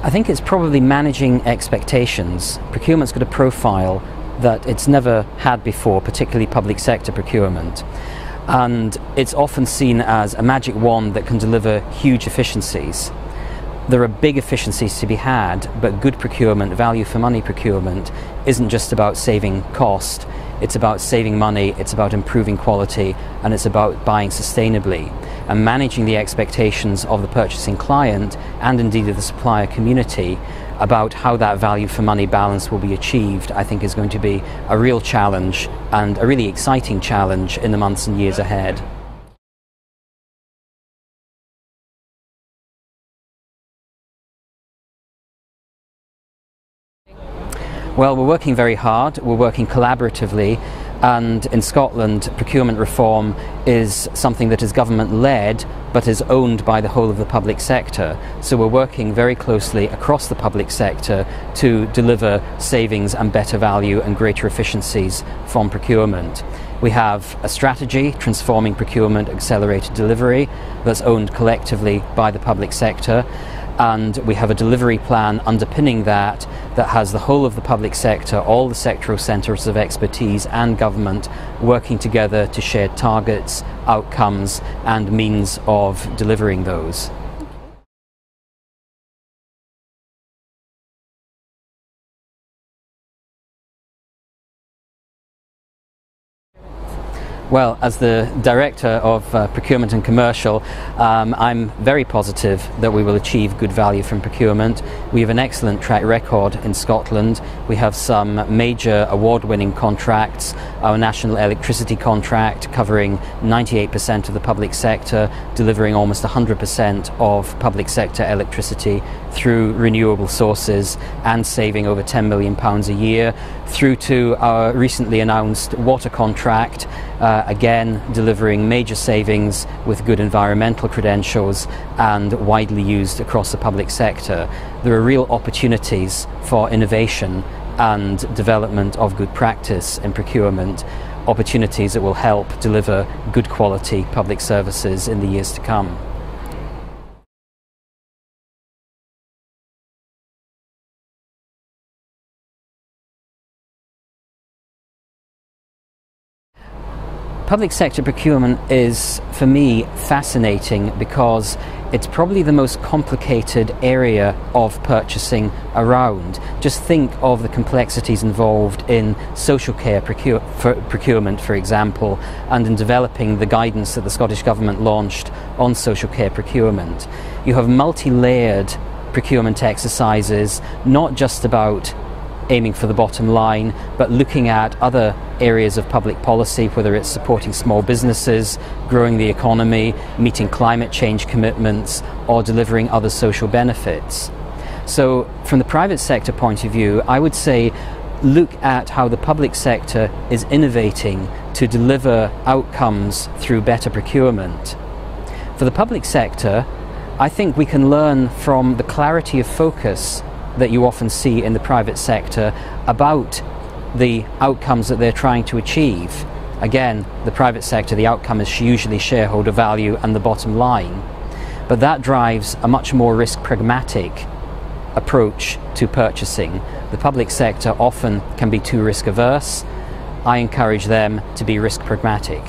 I think it's probably managing expectations. Procurement's got a profile that it's never had before, particularly public sector procurement. And it's often seen as a magic wand that can deliver huge efficiencies. There are big efficiencies to be had, but good procurement, value for money procurement, isn't just about saving cost. It's about saving money, it's about improving quality, and it's about buying sustainably. And managing the expectations of the purchasing client, and indeed of the supplier community, about how that value for money balance will be achieved, I think is going to be a real challenge, and a really exciting challenge in the months and years ahead. Well, we're working very hard, we're working collaboratively, and in Scotland procurement reform is something that is government-led but is owned by the whole of the public sector. So we're working very closely across the public sector to deliver savings and better value and greater efficiencies from procurement. We have a strategy, Transforming Procurement Accelerated Delivery, that's owned collectively by the public sector. And we have a delivery plan underpinning that has the whole of the public sector, all the sectoral centres of expertise and government working together to share targets, outcomes and means of delivering those. Well, as the Director of Procurement and Commercial, I'm very positive that we will achieve good value from procurement. We have an excellent track record in Scotland. We have some major award-winning contracts. Our national electricity contract covering 98% of the public sector, delivering almost 100% of public sector electricity through renewable sources and saving over £10 million a year, through to our recently announced water contract, again delivering major savings with good environmental credentials and widely used across the public sector. There are real opportunities for innovation and development of good practice in procurement, opportunities that will help deliver good quality public services in the years to come. Public sector procurement is, for me, fascinating because it's probably the most complicated area of purchasing around. Just think of the complexities involved in social care procurement, for example, and in developing the guidance that the Scottish Government launched on social care procurement. You have multi-layered procurement exercises, not just about aiming for the bottom line, but looking at other areas of public policy, whether it's supporting small businesses, growing the economy, meeting climate change commitments, or delivering other social benefits. So from the private sector point of view, I would say look at how the public sector is innovating to deliver outcomes through better procurement. For the public sector, I think we can learn from the clarity of focus that you often see in the private sector about the outcomes that they're trying to achieve. Again, the private sector, the outcome is usually shareholder value and the bottom line. But that drives a much more risk-pragmatic approach to purchasing. The public sector often can be too risk-averse. I encourage them to be risk-pragmatic.